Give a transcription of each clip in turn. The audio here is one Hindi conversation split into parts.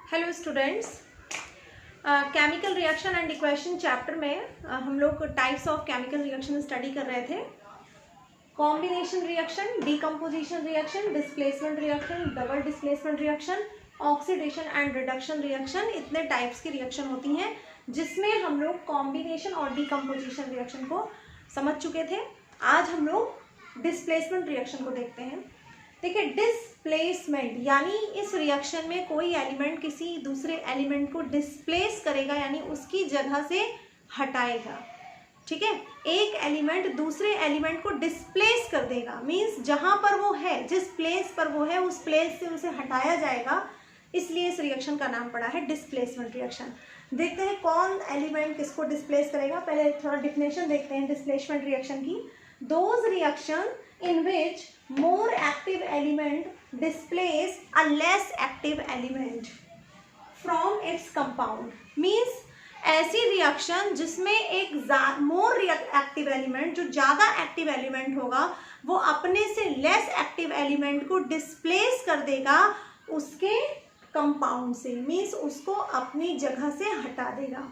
Hello students, chemical reaction and equation chapter में हम लोग types of chemical reaction study कर रहे थे। Combination reaction, decomposition reaction, displacement reaction, double displacement reaction, oxidation and reduction reaction, इतने टाइप्स की रिएक्शन होती हैं जिसमें हम लोग कॉम्बिनेशन और डीकम्पोजिशन रिएक्शन को समझ चुके थे। आज हम लोग डिस्प्लेसमेंट रिएक्शन को देखते हैं। देखिए, डिस्प्लेसमेंट यानी इस रिएक्शन में कोई एलिमेंट किसी दूसरे एलिमेंट को डिस्प्लेस करेगा, यानी उसकी जगह से हटाएगा। ठीक है, एक एलिमेंट दूसरे एलिमेंट को डिस्प्लेस कर देगा, मींस जहां पर वो है, जिस प्लेस पर वो है उस प्लेस से उसे हटाया जाएगा, इसलिए इस रिएक्शन का नाम पड़ा है डिस्प्लेसमेंट रिएक्शन। देखते हैं कौन एलिमेंट किसको डिस्प्लेस करेगा। पहले थोड़ा डिफिनेशन देखते हैं डिस्प्लेसमेंट रिएक्शन की। Those reaction in which more active element displace a less active element from its compound, means ऐसी रिएक्शन जिसमें एक मोर एक्टिव एलिमेंट, जो ज़्यादा एक्टिव एलिमेंट होगा, वो अपने से लेस एक्टिव एलिमेंट को डिस्प्लेस कर देगा उसके कंपाउंड से, मीन्स उसको अपनी जगह से हटा देगा।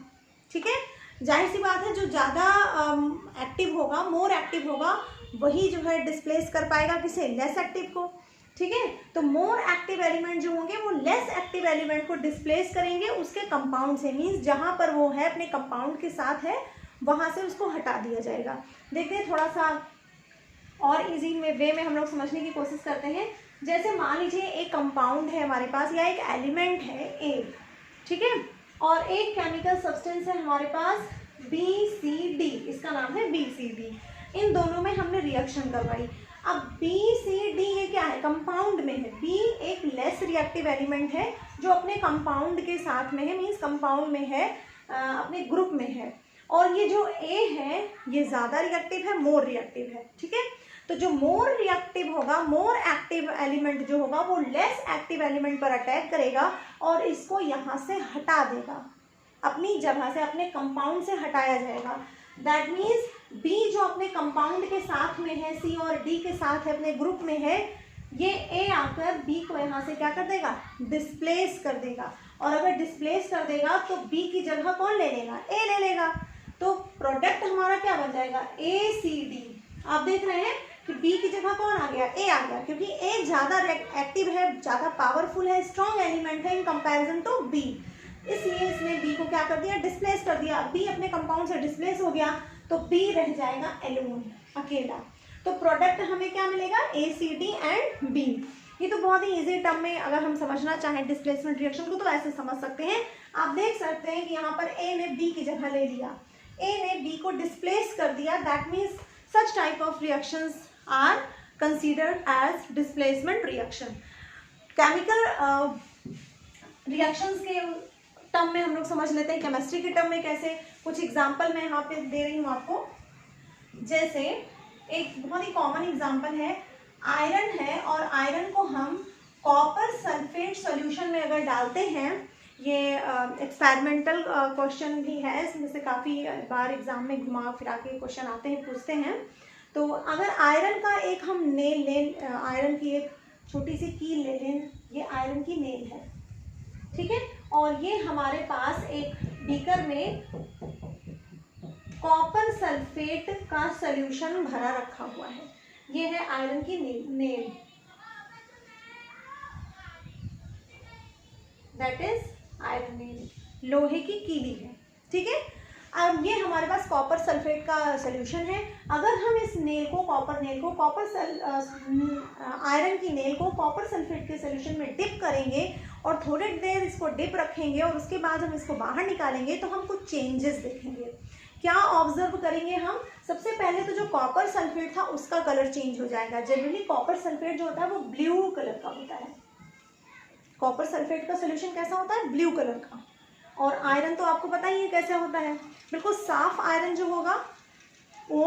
ठीक है, जाहिर सी बात है, जो ज़्यादा एक्टिव होगा, मोर एक्टिव होगा, वही जो है डिस्प्लेस कर पाएगा किसे, लेस एक्टिव को। ठीक है, तो मोर एक्टिव एलिमेंट जो होंगे वो लेस एक्टिव एलिमेंट को डिस्प्लेस करेंगे उसके कंपाउंड से, मीन्स जहाँ पर वो है अपने कंपाउंड के साथ है वहाँ से उसको हटा दिया जाएगा। देखते हैं थोड़ा सा और इजी वे में हम लोग समझने की कोशिश करते हैं। जैसे मान लीजिए एक कंपाउंड है हमारे पास, या एक एलिमेंट है ए, ठीक है, और एक केमिकल सब्सटेंस है हमारे पास BCD, इसका नाम है BCD। इन दोनों में हमने रिएक्शन करवाई। अब BCD ये क्या है, कंपाउंड में है। B एक लेस रिएक्टिव एलिमेंट है जो अपने कंपाउंड के साथ में है, मीन्स कंपाउंड में है, अपने ग्रुप में है। और ये जो A है ये ज़्यादा रिएक्टिव है, मोर रिएक्टिव है। ठीक है, तो जो मोर रिएक्टिव होगा, मोर एक्टिव एलिमेंट जो होगा, वो लेस एक्टिव एलिमेंट पर अटैक करेगा और इसको यहाँ से हटा देगा, अपनी जगह से, अपने कंपाउंड से हटाया जाएगा। दैट मीन्स B जो अपने कंपाउंड के साथ में है, C और D के साथ है, अपने ग्रुप में है, ये A आकर B को यहाँ से क्या कर देगा, डिस्प्लेस कर देगा। और अगर डिस्प्लेस कर देगा तो B की जगह कौन ले लेगा, A ले लेगा। तो प्रोडक्ट हमारा क्या बन जाएगा, ACD। आप देख रहे हैं कि B की जगह कौन आ गया, A आ गया, क्योंकि A ज़्यादा एक्टिव है, ज़्यादा पावरफुल है, स्ट्रॉन्ग एलिमेंट है इन कंपेरिजन टू B, इसलिए इसने B को क्या कर दिया, डिस्प्लेस कर दिया। B अपने कंपाउंड से डिस्प्लेस हो गया तो B रह जाएगा एलोन, अकेला। तो प्रोडक्ट हमें क्या मिलेगा, ACD एंड B। ये तो बहुत ही इजी टर्म में अगर हम समझना चाहें डिस्प्लेसमेंट रिएक्शन को तो ऐसे समझ सकते हैं। आप देख सकते हैं कि यहाँ पर A ने B की जगह ले लिया, A ने B को डिस्प्लेस कर दिया। That means such type of reactions are considered as displacement reaction. Chemical reactions के टर्म में हम लोग समझ लेते हैं, केमिस्ट्री के टर्म में कैसे। कुछ एग्जाम्पल मैं यहाँ पे दे रही हूँ आपको। जैसे एक बहुत ही कॉमन एग्जाम्पल है, आयरन है और आयरन को हम कॉपर सल्फेट सॉल्यूशन में अगर डालते हैं, ये एक्सपेरिमेंटल क्वेश्चन भी है, इसमें से काफ़ी बार एग्जाम में घुमा फिरा के क्वेश्चन आते हैं, पूछते हैं। तो अगर आयरन का एक हम नेल लें, आयरन की एक छोटी सी कील ले लें, ये आयरन की नेल है, ठीक है, और ये हमारे पास एक बीकर में कॉपर सल्फेट का सॉल्यूशन भरा रखा हुआ है। ये है आयरन की nail, that is iron nail, लोहे की कीली है। ठीक है, अब ये हमारे पास कॉपर सल्फेट का सॉल्यूशन है। अगर हम इस नेल को, आयरन की नेल को कॉपर सल्फेट के सॉल्यूशन में डिप करेंगे और थोड़ी देर इसको डिप रखेंगे और उसके बाद हम इसको बाहर निकालेंगे तो हम कुछ चेंजेस देखेंगे। क्या ऑब्जर्व करेंगे हम, सबसे पहले तो जो कॉपर सल्फेट था उसका कलर चेंज हो जाएगा। जनरली कॉपर सल्फेट जो होता है वो ब्लू कलर का होता है। कॉपर सल्फेट का सॉल्यूशन कैसा होता है, ब्लू कलर का। और आयरन तो आपको पता ही है कैसा होता है, बिल्कुल साफ आयरन जो होगा वो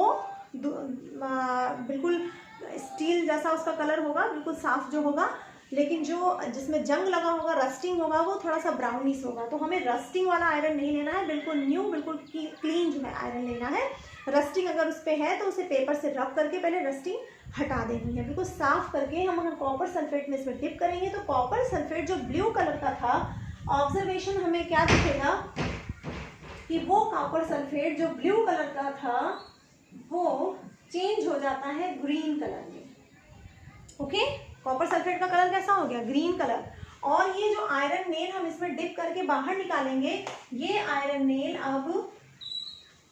बिल्कुल स्टील जैसा उसका कलर होगा, बिल्कुल साफ जो होगा। लेकिन जो जिसमें जंग लगा होगा, रस्टिंग होगा, वो थोड़ा सा ब्राउनिश होगा। तो हमें रस्टिंग वाला आयरन नहीं लेना है, बिल्कुल न्यू, बिल्कुल क्लीन जो है आयरन लेना है। रस्टिंग अगर उस पर है तो उसे पेपर से रब करके पहले रस्टिंग हटा देनी है, बिल्कुल साफ करके। हम अगर कॉपर सल्फेट में इसमें डिप करेंगे तो कॉपर सल्फेट जो ब्लू कलर का था ऑब्जर्वेशन हमें क्या दिखेगा कि वो कॉपर सल्फेट जो ब्लू कलर का था वो चेंज हो जाता है ग्रीन कलर में। ओके, कॉपर सल्फेट का कलर कैसा हो गया? Green colour. और ये जो आयरन नेल हम इसमें डिप करके बाहर निकालेंगे, ये आयरन नेल अब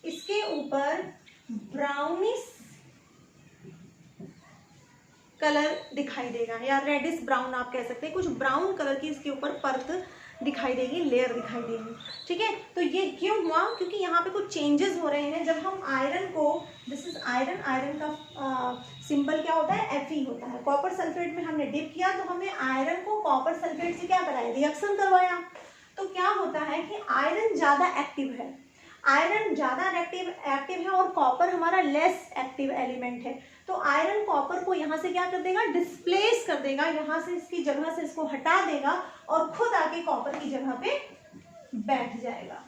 इसके ऊपर ब्राउनिश कलर दिखाई देगा, या रेडिश ब्राउन आप कह सकते हैं, कुछ ब्राउन कलर की इसके ऊपर परत दिखाई देगी, लेयर दिखाई देगी। ठीक है, तो ये क्यों हुआ? क्योंकि यहाँ पे कुछ चेंजेस हो रहे हैं। जब हम आयरन को, दिस इज आयरन, आयरन का सिंबल क्या होता है? Fe होता है। कॉपर सल्फेट में हमने डिप किया तो हमने आयरन को कॉपर सल्फेट से क्या कराया? रिएक्शन करवाया। तो क्या होता है कि आयरन ज़्यादा एक्टिव है, आयरन ज़्यादा एक्टिव है और कॉपर हमारा लेस एक्टिव एलिमेंट है। तो आयरन कॉपर को यहाँ से क्या कर देगा? डिस्प्लेस कर देगा, यहाँ से इसकी जगह से इसको हटा देगा और खुद आके कॉपर की जगह पे बैठ जाएगा।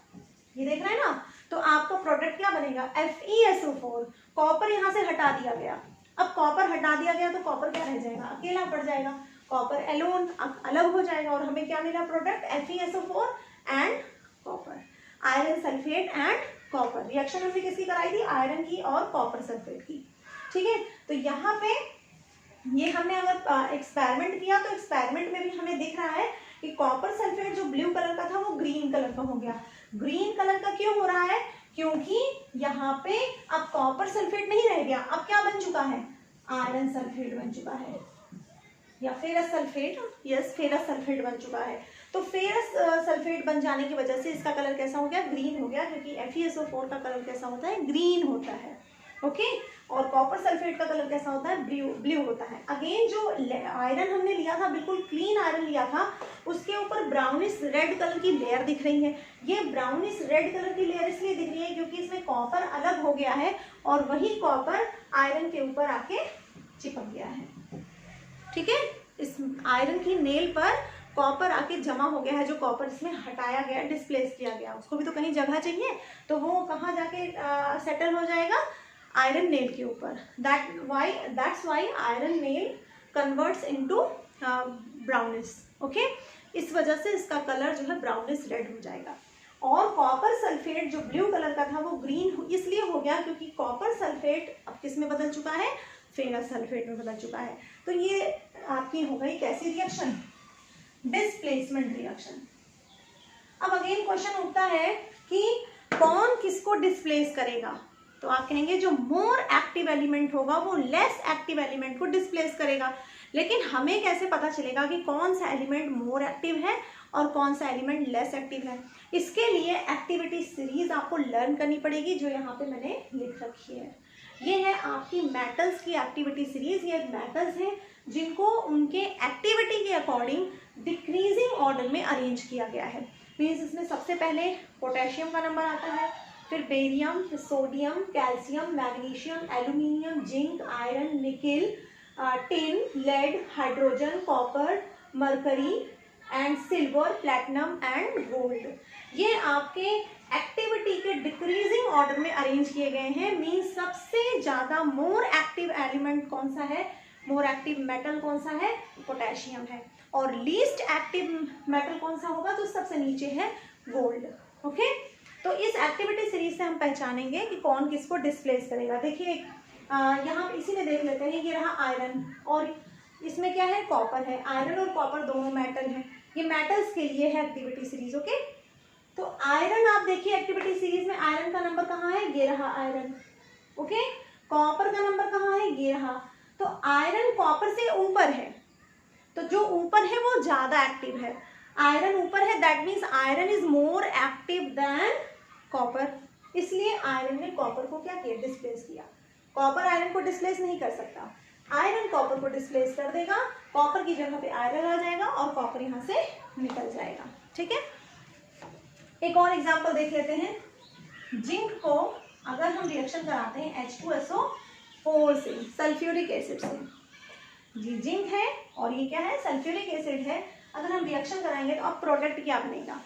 ये देख रहे हैं ना? तो आपका प्रोडक्ट क्या बनेगा? FeSO4। कॉपर यहाँ से हटा दिया गया। अब कॉपर हटा दिया गया तो कॉपर क्या रह जाएगा? अकेला पड़ जाएगा, कॉपर एलोन अलग हो जाएगा और हमें क्या मिला product? FeSO4 and copper, iron sulphate and copper. Reaction हमने किसकी कराई थी? आयरन की और कॉपर सल्फेट की। ठीक है, तो यहाँ पे ये हमने अगर एक्सपेरिमेंट किया तो एक्सपेरिमेंट में भी हमें दिख रहा है कि कॉपर सल्फेट जो ब्लू कलर का था वो ग्रीन कलर का हो गया। ग्रीन कलर का क्यों हो रहा है? क्योंकि यहाँ पे अब कॉपर सल्फेट नहीं रह गया, अब क्या बन चुका है? आयरन सल्फेट बन चुका है, या ferrous sulphate. Yes, ferrous sulphate बन चुका है। तो फेरस सल्फेट बन जाने की वजह से इसका कलर कैसा हो गया? ग्रीन हो गया, क्योंकि FeSO4 का कलर कैसा होता है? ग्रीन होता है। ओके, और कॉपर सल्फेट का कलर कैसा होता है? ब्लू होता है। अगेन जो आयरन हमने लिया था, बिल्कुल क्लीन आयरन लिया था, उसके ऊपर ब्राउनिश रेड कलर की लेयर दिख रही है। ये ब्राउनिश रेड कलर की लेयर इसलिए दिख रही है क्योंकि इसमें कॉपर अलग हो गया है और वही कॉपर आयरन के ऊपर आके चिपक गया है। ठीक है, इस आयरन की नेल पर कॉपर आके जमा हो गया है, जो कॉपर इसमें हटाया गया, डिस्प्लेस किया गया। उसको भी तो कहीं जगह चाहिए, तो वो कहाँ जाके सेटल हो जाएगा? आयरन नेल के ऊपर। That's why iron nail converts into brownish. Okay, इस वजह से इसका कलर जो है ब्राउनिश रेड हो जाएगा। और कॉपर सल्फेट जो ब्लू कलर का था वो ग्रीन इसलिए हो गया क्योंकि कॉपर सल्फेट अब किस में बदल चुका है? फेरस सल्फेट में बदल चुका है। तो ये आपकी हो गई कैसी रिएक्शन? Displacement reaction. अब अगेन क्वेश्चन उठता है कि कौन किसको डिस्प्लेस करेगा? तो आप कहेंगे जो मोर एक्टिव एलिमेंट होगा वो लेस एक्टिव एलिमेंट को डिस्प्लेस करेगा। लेकिन हमें कैसे पता चलेगा कि कौन सा एलिमेंट मोर एक्टिव है और कौन सा एलिमेंट लेस एक्टिव है? इसके लिए एक्टिविटी सीरीज आपको लर्न करनी पड़ेगी, जो यहाँ पे मैंने लिख रखी है। ये है आपकी मेटल्स की एक्टिविटी सीरीज। ये मेटल्स हैं जिनको उनके एक्टिविटी के अकॉर्डिंग डिक्रीजिंग ऑर्डर में अरेंज किया गया है। मीन्स इसमें सबसे पहले पोटेशियम का नंबर आता है, फिर बेरियम, फिर sodium, calcium, magnesium, aluminium, zinc, iron, nickel, tin, lead, hydrogen, copper, mercury and silver, platinum and gold. ये आपके एक्टिविटी के डिक्रीजिंग ऑर्डर में अरेंज किए गए हैं। मीन्स सबसे ज़्यादा मोर एक्टिव एलिमेंट कौन सा है? मोर एक्टिव मेटल कौन सा है? पोटेशियम है। और लीस्ट एक्टिव मेटल कौन सा होगा? तो सबसे नीचे है गोल्ड। ओके, तो इस एक्टिविटी सीरीज से हम पहचानेंगे कि कौन किसको डिस्प्लेस करेगा। देखिए यहाँ इसी में देख लेते हैं, ये रहा आयरन और इसमें क्या है? कॉपर है। आयरन और कॉपर दोनों मेटल हैं। ये मेटल्स के लिए है एक्टिविटी सीरीज। ओके, तो आयरन आप देखिए एक्टिविटी सीरीज में आयरन का नंबर कहाँ है? ये रहा आयरन। ओके, कॉपर का नंबर कहाँ है? ये रहा। तो आयरन कॉपर से ऊपर है, तो जो ऊपर है वो ज्यादा एक्टिव है। आयरन ऊपर है, that means iron is more active than copper. इसलिए आयरन ने कॉपर को क्या किया? डिस्प्लेस किया। कॉपर आयरन को डिस्प्लेस नहीं कर सकता, आयरन कॉपर को डिस्प्लेस कर देगा। कॉपर की जगह पे आयरन आ जाएगा और कॉपर यहाँ से निकल जाएगा। ठीक है, एक और एग्जांपल देख लेते हैं। जिंक को अगर हम रिएक्शन कराते हैं H2SO4 से, सल्फ्यूरिक एसिड से, जी जिंक है और ये क्या है? सल्फ्यूरिक एसिड है। अगर हम रिएक्शन कराएंगे तो अब प्रोडक्ट क्या बनेगा?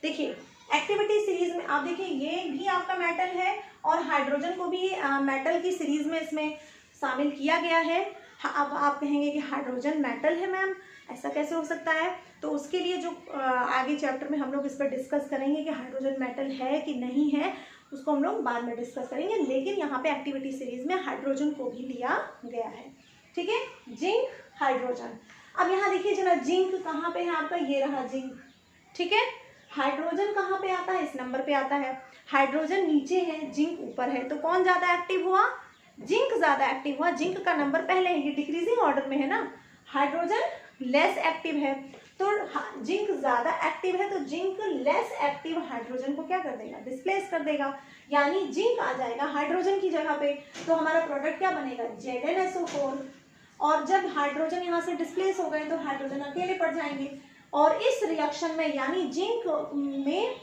देखिए एक्टिविटी सीरीज में आप देखिए ये भी आपका मेटल है और हाइड्रोजन को भी मेटल की सीरीज में इसमें शामिल किया गया है। अब आप कहेंगे कि हाइड्रोजन मेटल है मैम, ऐसा कैसे हो सकता है? तो उसके लिए जो आगे चैप्टर में हम लोग इस पर डिस्कस करेंगे कि हाइड्रोजन मेटल है कि नहीं है, उसको हम लोग बाद में डिस्कस करेंगे। लेकिन यहाँ पे एक्टिविटी सीरीज में हाइड्रोजन को भी लिया गया है, ठीक है। Zinc, hydrogen. अब यहाँ देखिए जरा, जिंक कहाँ पे है आपका, ये रहा जिंक, ठीक है। हाइड्रोजन कहाँ पे आता है, इस नंबर पे आता है। हाइड्रोजन नीचे है, जिंक ऊपर है, तो कौन ज्यादा एक्टिव हुआ? जिंक ज्यादा एक्टिव हुआ। जिंक का नंबर पहले है, ये डिक्रीजिंग ऑर्डर में है ना, हाइड्रोजन लेस एक्टिव है, तो जिंक ज्यादा एक्टिव है, तो जिंक लेस एक्टिव हाइड्रोजन को क्या कर देगा? डिस्प्लेस कर देगा, यानी जिंक आ जाएगा हाइड्रोजन की जगह पे। तो हमारा प्रोडक्ट क्या बनेगा? ZnSO4। और जब हाइड्रोजन यहाँ से डिस्प्लेस हो गए तो हाइड्रोजन अकेले पड़ जाएंगे। और इस रिएक्शन में, यानी जिंक में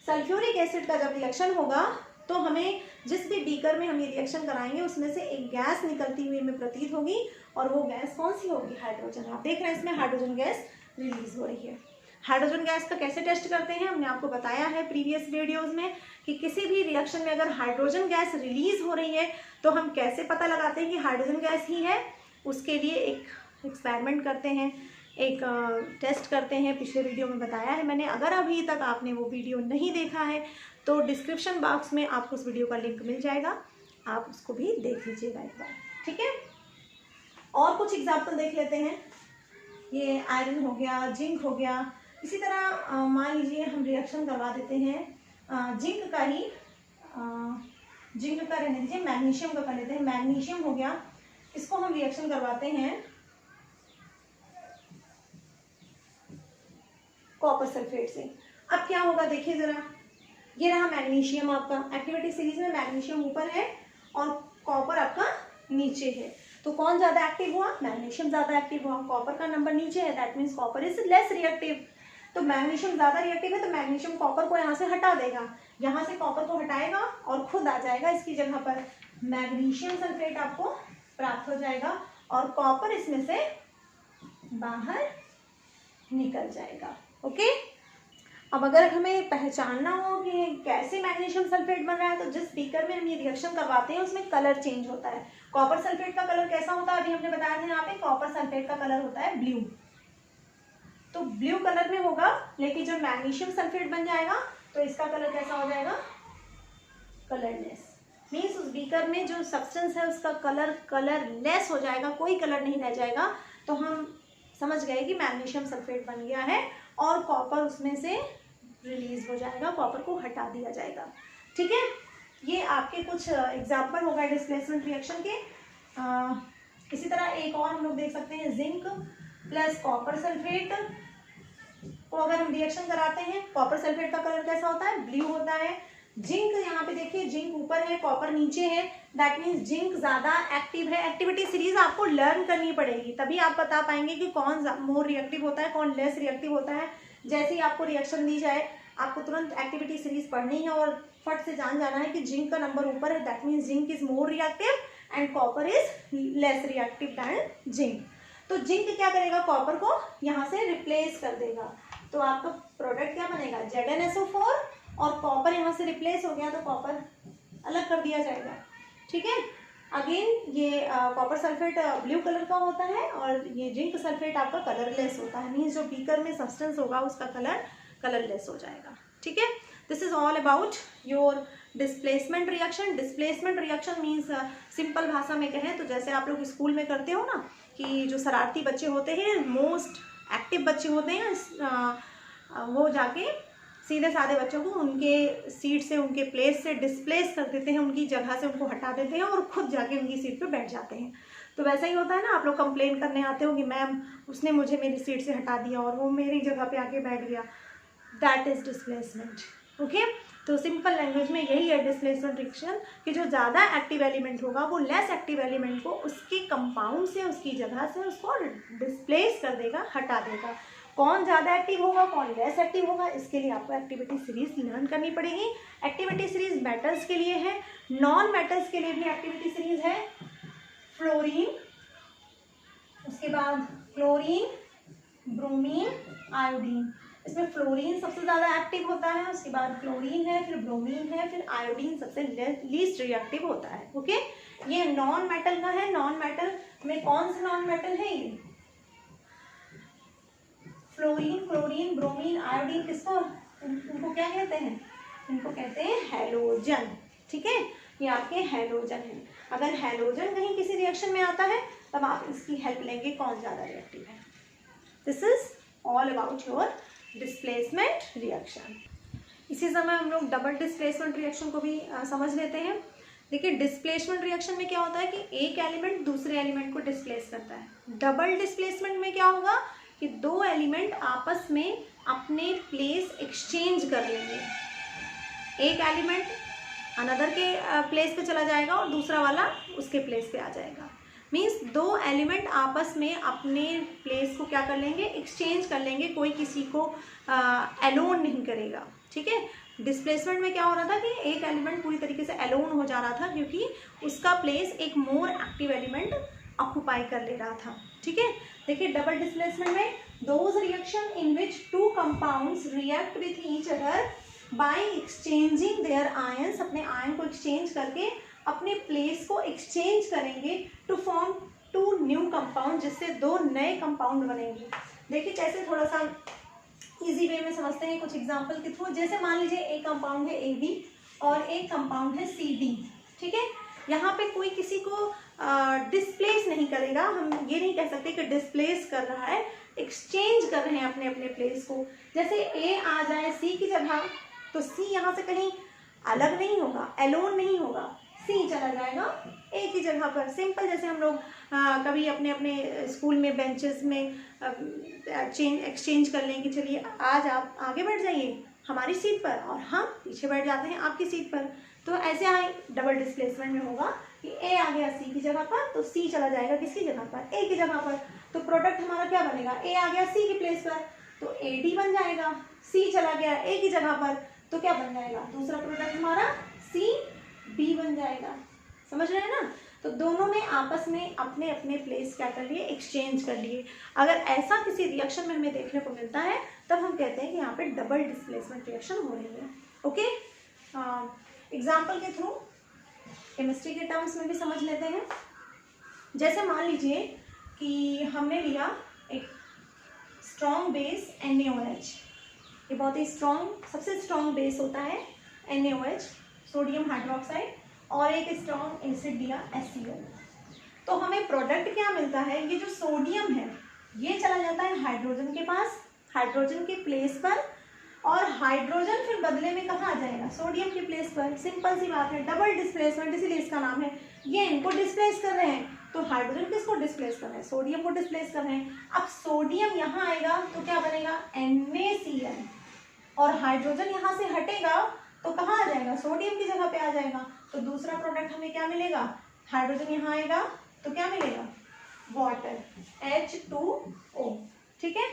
सल्फ्यूरिक एसिड का जब रिएक्शन होगा, तो हमें जिस भी बीकर में हम ये रिएक्शन कराएंगे उसमें से एक गैस निकलती हुई हमें प्रतीत होगी, और वो गैस कौन सी होगी? हाइड्रोजन। आप देख रहे हैं इसमें हाइड्रोजन गैस रिलीज हो रही है। हाइड्रोजन गैस का कैसे टेस्ट करते हैं, हमने आपको बताया है प्रीवियस वीडियोस में कि किसी भी रिएक्शन में अगर हाइड्रोजन गैस रिलीज हो रही है तो हम कैसे पता लगाते हैं कि हाइड्रोजन गैस ही है। उसके लिए एक एक्सपेरिमेंट करते हैं, एक टेस्ट करते हैं, पिछले वीडियो में बताया है मैंने। अगर अभी तक आपने वो वीडियो नहीं देखा है तो डिस्क्रिप्शन बॉक्स में आपको उस वीडियो का लिंक मिल जाएगा, आप उसको भी देख लीजिएगा एक बार, ठीक है। और कुछ एग्जाम्पल देख लेते हैं। ये आयरन हो गया, जिंक हो गया। इसी तरह मान लीजिए हम रिएक्शन करवा देते हैं जिंक का ही, जिंक का रहने दीजिए, मैग्नीशियम का कर लेते हैं। मैग्नीशियम हो गया, इसको हम रिएक्शन करवाते हैं कॉपर सल्फेट से। अब क्या होगा देखिए जरा, ये रहा मैग्नीशियम आपका, एक्टिविटी सीरीज में मैग्नीशियम ऊपर है और कॉपर आपका नीचे है, तो कौन ज्यादा एक्टिव हुआ? मैग्नीशियम ज्यादा एक्टिव हुआ। कॉपर का नंबर नीचे है, that means copper is less reactive. तो मैग्नीशियम ज्यादा रिएक्टिव है, तो मैग्नीशियम कॉपर को यहाँ से हटा देगा, यहाँ से कॉपर को हटाएगा और खुद आ जाएगा इसकी जगह पर। मैग्नीशियम सल्फेट आपको प्राप्त हो जाएगा और कॉपर इसमें से बाहर निकल जाएगा, ओके। अब अगर हमें पहचानना हो कि कैसे मैग्नीशियम सल्फेट बन रहा है, तो जिस बीकर में हम ये रिएक्शन करवाते हैं उसमें कलर चेंज होता है। कॉपर सल्फेट का कलर कैसा होता है, अभी हमने बताया था यहाँ पे, कॉपर सल्फेट का कलर होता है ब्लू, तो ब्लू कलर में होगा। लेकिन जब मैग्नीशियम सल्फेट बन जाएगा तो इसका कलर कैसा हो जाएगा? कलरलेस। मीन्स उस बीकर में जो सब्सटेंस है उसका कलरलेस हो जाएगा, कोई कलर नहीं रह जाएगा। तो हम समझ गए कि मैग्नीशियम सल्फेट बन गया है और कॉपर उसमें से रिलीज हो जाएगा, कॉपर को हटा दिया जाएगा, ठीक है। ये आपके कुछ एग्जाम्पल हो गए डिस्प्लेसमेंट रिएक्शन के। इसी तरह एक और हम लोग देख सकते हैं, जिंक प्लस कॉपर सल्फेट को अगर हम रिएक्शन कराते हैं, कॉपर सल्फेट का कलर कैसा होता है? ब्लू होता है। जिंक यहाँ पे देखिए, जिंक ऊपर है, कॉपर नीचे है, दैट मीन्स जिंक ज्यादा एक्टिव है। एक्टिविटी सीरीज आपको लर्न करनी पड़ेगी, तभी आप बता पाएंगे कि कौन मोर रिएक्टिव होता है, कौन लेस रिएक्टिव होता है। जैसे ही आपको रिएक्शन दी जाए आपको तुरंत एक्टिविटी सीरीज पढ़नी है और फट से जान जाना है कि जिंक का नंबर ऊपर है, that means zinc is more reactive and copper is less reactive than zinc. तो जिंक क्या करेगा? कॉपर को यहाँ से रिप्लेस कर देगा, तो आपका प्रोडक्ट क्या बनेगा? ZnSO4, और कॉपर यहाँ से रिप्लेस हो गया तो कॉपर अलग कर दिया जाएगा, ठीक है। अगेन ये कॉपर सल्फेट ब्लू कलर का होता है और ये जिंक सल्फेट आपका कलरलेस होता है, मीन्स जो बीकर में सब्सटेंस होगा उसका कलरलेस हो जाएगा, ठीक है। This is all about your displacement reaction. Displacement reaction means simple भाषा में कहें तो जैसे आप लोग स्कूल में करते हो ना कि जो शरारती बच्चे होते हैं, मोस्ट एक्टिव बच्चे होते हैं, वो जाके सीधे साधे बच्चों को उनके सीट से, उनके प्लेस से डिस्प्लेस कर देते हैं, उनकी जगह से उनको हटा देते हैं और खुद जाके उनकी सीट पे बैठ जाते हैं। तो वैसा ही होता है ना, आप लोग कंप्लेन करने आते हो कि मैम उसने मुझे मेरी सीट से हटा दिया और वो मेरी जगह पे आके बैठ गया, दैट इज डिस्प्लेसमेंट, ओके। तो सिंपल लैंग्वेज में यही है डिस्प्लेसमेंट रिएक्शन कि जो ज़्यादा एक्टिव एलिमेंट होगा वो लेस एक्टिव एलिमेंट को उसके कंपाउंड से, उसकी जगह से उसको डिस्प्लेस कर देगा, हटा देगा। कौन ज़्यादा एक्टिव होगा, कौन लेस एक्टिव होगा, इसके लिए आपको एक्टिविटी सीरीज लर्न करनी पड़ेगी। एक्टिविटी सीरीज मेटल्स के लिए है, नॉन मेटल्स के लिए भी एक्टिविटी सीरीज है। फ्लोरीन, उसके बाद क्लोरीन, ब्रोमीन, आयोडीन। इसमें फ्लोरीन सबसे ज़्यादा एक्टिव होता है, उसके बाद क्लोरीन है, फिर ब्रोमीन है, फिर आयोडीन सबसे लीस्ट रिएक्टिव होता है, ओके। ये नॉन मेटल का है। नॉन मेटल में कौन सा नॉन मेटल है? फ्लोरीन, क्लोरीन, ब्रोमीन, आयोडीन, किसको इनको क्या कहते हैं? इनको कहते हैं हैलोजन। ठीक है, ये आपके हैलोजन हैं। अगर हैलोजन कहीं किसी रिएक्शन में आता है तब आप इसकी हेल्प लेंगे कौन ज़्यादा रिएक्टिव है। This is all about your displacement reaction. इसी समय हम लोग डबल डिस्प्लेसमेंट रिएक्शन को भी समझ लेते हैं। देखिए, डिस्प्लेसमेंट रिएक्शन में क्या होता है कि एक एलिमेंट दूसरे एलिमेंट को डिस्प्लेस करता है। डबल डिस्प्लेसमेंट में क्या होगा कि दो एलिमेंट आपस में अपने प्लेस एक्सचेंज कर लेंगे। एक एलिमेंट अनदर के प्लेस पे चला जाएगा और दूसरा वाला उसके प्लेस पे आ जाएगा। मीन्स दो एलिमेंट आपस में अपने प्लेस को क्या कर लेंगे, एक्सचेंज कर लेंगे, कोई किसी को एलोन नहीं करेगा। ठीक है, डिस्प्लेसमेंट में क्या हो रहा था कि एक एलिमेंट पूरी तरीके से एलोन हो जा रहा था क्योंकि उसका प्लेस एक मोर एक्टिव एलिमेंट ऑक्यूपाई कर ले रहा था। ठीक है, देखिए डबल डिस्प्लेसमेंट में those reaction in which two compounds react with each other by exchanging their ions, अपने आयन को एक्सचेंज करके अपने प्लेस को एक्सचेंज करेंगे to form two new compound, जिससे दो नए कंपाउंड बनेंगे। देखिए कैसे, थोड़ा सा इजी वे में समझते हैं कुछ एग्जांपल के थ्रू। जैसे मान लीजिए एक कंपाउंड है AB और एक कंपाउंड है CD। ठीक है, यहाँ पे कोई किसी को डिस्प्लेस नहीं करेगा, हम ये नहीं कह सकते कि डिस्प्लेस कर रहा है, एक्सचेंज कर रहे हैं अपने अपने प्लेस को। जैसे A आ जाए C की जगह तो C यहाँ से कहीं अलग नहीं होगा, एलोन नहीं होगा, C चला जाएगा A की जगह पर। सिंपल, जैसे हम लोग कभी अपने अपने स्कूल में बेंचेस में एक्सचेंज कर लें कि चलिए आज आप आगे बैठ जाइए हमारी सीट पर और हम पीछे बैठ जाते हैं आपकी सीट पर। तो ऐसे डबल डिस्प्लेसमेंट में होगा कि A आ गया C की जगह पर तो C चला जाएगा किसकी जगह पर, A की जगह पर। तो प्रोडक्ट हमारा क्या बनेगा, A आ गया C की प्लेस पर तो AD बन जाएगा, C चला गया A की जगह पर तो क्या बन जाएगा, दूसरा प्रोडक्ट हमारा CB बन जाएगा। समझ रहे हैं ना? तो दोनों ने आपस में अपने अपने प्लेस क्या कर लिए, एक्सचेंज कर लिए। अगर ऐसा किसी रिएक्शन में हमें देखने को मिलता है तब हम कहते हैं कि यहाँ पे डबल डिस्प्लेसमेंट रिएक्शन हो रही है। ओके, एग्जाम्पल के थ्रू केमिस्ट्री के टर्म्स में भी समझ लेते हैं। जैसे मान लीजिए कि हमने लिया एक स्ट्रॉन्ग बेस NaOH, ये बहुत ही स्ट्रॉन्ग, सबसे स्ट्रॉन्ग बेस होता है NaOH, सोडियम हाइड्रोक्साइड, और एक स्ट्रॉन्ग एसिड दिया HCl। तो हमें प्रोडक्ट क्या मिलता है, ये जो सोडियम है ये चला जाता है हाइड्रोजन के पास, हाइड्रोजन के प्लेस पर, और हाइड्रोजन फिर बदले में कहाँ आ जाएगा, सोडियम की प्लेस पर। सिंपल सी बात है, डबल डिस्प्लेसमेंट, इसीलिए इसका नाम है। ये इनको डिस्प्लेस कर रहे हैं तो हाइड्रोजन किसको डिस्प्लेस कर रहे हैं, सोडियम को डिस्प्लेस कर रहे हैं। अब सोडियम यहाँ आएगा तो क्या बनेगा, NaCl, और हाइड्रोजन यहाँ से हटेगा तो कहाँ आ जाएगा, सोडियम की जगह पे आ जाएगा। तो दूसरा प्रोडक्ट हमें क्या मिलेगा, हाइड्रोजन यहाँ आएगा तो क्या मिलेगा, वाटर, H2O। ठीक है,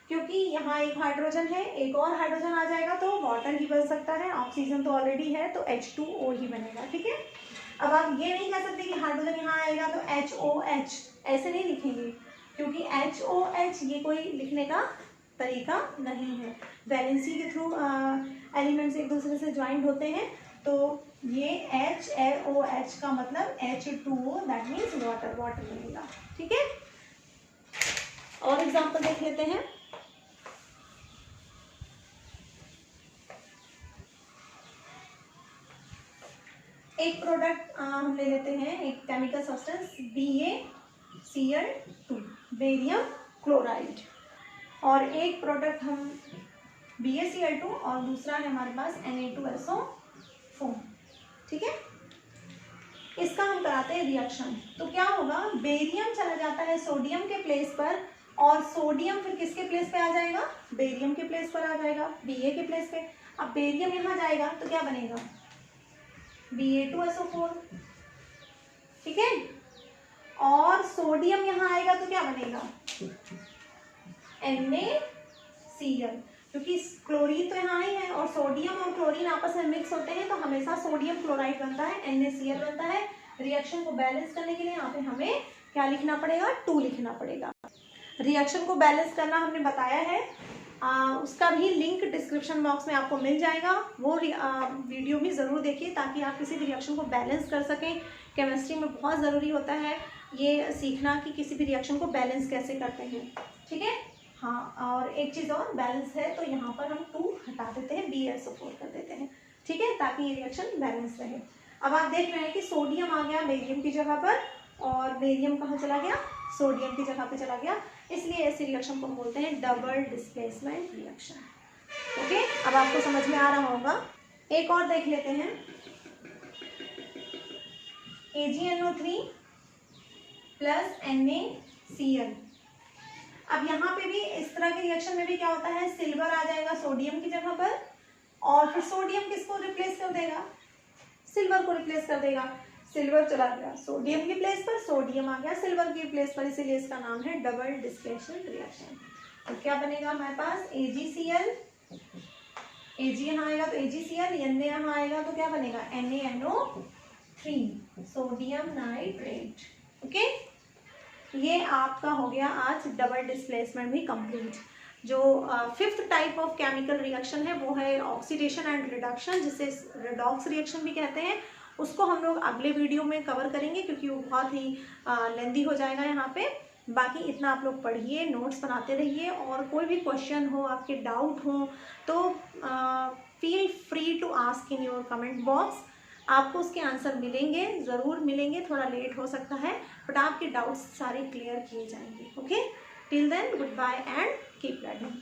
क्योंकि यहाँ एक हाइड्रोजन है, एक और हाइड्रोजन आ जाएगा तो वाटर ही बन सकता है, ऑक्सीजन तो ऑलरेडी है तो H2O ही बनेगा। ठीक है, अब आप ये नहीं कह सकते कि हाइड्रोजन यहाँ आएगा तो HOH, ऐसे नहीं लिखेंगे क्योंकि HOH ये कोई लिखने का तरीका नहीं है। वैलेंसी के थ्रू एलिमेंट्स एक दूसरे से ज्वाइंट होते हैं तो ये HOH का मतलब H2O, that means water, water बनेगा। ठीक है, और एग्जांपल देख लेते हैं। एक प्रोडक्ट हम ले लेते हैं, एक chemical substance BaCl2, barium chloride, और एक प्रोडक्ट हम BaCl2 और दूसरा है हमारे पास Na2SO4। ठीक है, इसका हम कराते हैं रिएक्शन। तो क्या होगा, बेरियम चला जाता है सोडियम के प्लेस पर और सोडियम फिर किसके प्लेस पे आ जाएगा, बेरियम के प्लेस पर आ जाएगा, Ba के प्लेस पे। अब बेरियम यहाँ जाएगा तो क्या बनेगा, Ba2SO4। ठीक है, और सोडियम यहाँ आएगा तो क्या बनेगा, NaCl, क्योंकि क्लोरीन तो यहाँ ही है और सोडियम और क्लोरीन आपस में मिक्स होते हैं तो हमेशा सोडियम क्लोराइड बनता है, NaCl बनता है। रिएक्शन को बैलेंस करने के लिए यहाँ पे हमें क्या लिखना पड़ेगा, 2 लिखना पड़ेगा। रिएक्शन को बैलेंस करना हमने बताया है, उसका भी लिंक डिस्क्रिप्शन बॉक्स में आपको मिल जाएगा। वो वीडियो भी ज़रूर देखिए ताकि आप किसी भी रिएक्शन को बैलेंस कर सकें। केमिस्ट्री में बहुत ज़रूरी होता है ये सीखना कि किसी भी रिएक्शन को बैलेंस कैसे करते हैं। ठीक है, हाँ, और एक चीज़ और, बैलेंस है तो यहाँ पर हम 2 हटा देते हैं, BSO4 कर देते हैं, ठीक है, ताकि ये रिएक्शन बैलेंस रहे। अब आप देख रहे हैं कि सोडियम आ गया बेरियम की जगह पर, और बेरियम कहाँ चला गया, सोडियम की जगह पे चला गया, इसलिए ऐसे रिएक्शन को हम बोलते हैं डबल डिस्प्लेसमेंट रिएक्शन। ओके, अब आपको समझ में आ रहा होगा। एक और देख लेते हैं, AgNO3 प्लस NaCl। अब यहाँ पे भी इस तरह के रिएक्शन में भी क्या होता है, सिल्वर आ जाएगा सोडियम की जगह पर, और फिर सोडियम किसको रिप्लेस कर देगा, सिल्वर को रिप्लेस कर देगा। सिल्वर चला गया सोडियम की प्लेस पर, सोडियम आ गया सिल्वर की प्लेस पर, इसीलिए इसका नाम है डबल डिस्प्लेसमेंट रिएक्शन। तो क्या बनेगा हमारे पास, AgCl, Ag यहाँ आएगा तो AgCl, Na यहाँ आएगा तो क्या बनेगा, NaNO3, सोडियम नाइट्रेट। ओके, ये आपका हो गया आज डबल डिस्प्लेसमेंट भी कंप्लीट। जो 5th type of chemical reaction है वो है ऑक्सीडेशन एंड रिडक्शन, जिसे रेडॉक्स रिएक्शन भी कहते हैं। उसको हम लोग अगले वीडियो में कवर करेंगे क्योंकि वो बहुत ही लेंदी हो जाएगा यहाँ पे। बाकी इतना आप लोग पढ़िए, नोट्स बनाते रहिए, और कोई भी क्वेश्चन हो, आपके डाउट हो तो feel free to ask in your comment box. आपको उसके आंसर मिलेंगे, ज़रूर मिलेंगे, थोड़ा लेट हो सकता है, बट आपके डाउट्स सारे क्लियर किए जाएंगे। Okay, till then goodbye and keep learning.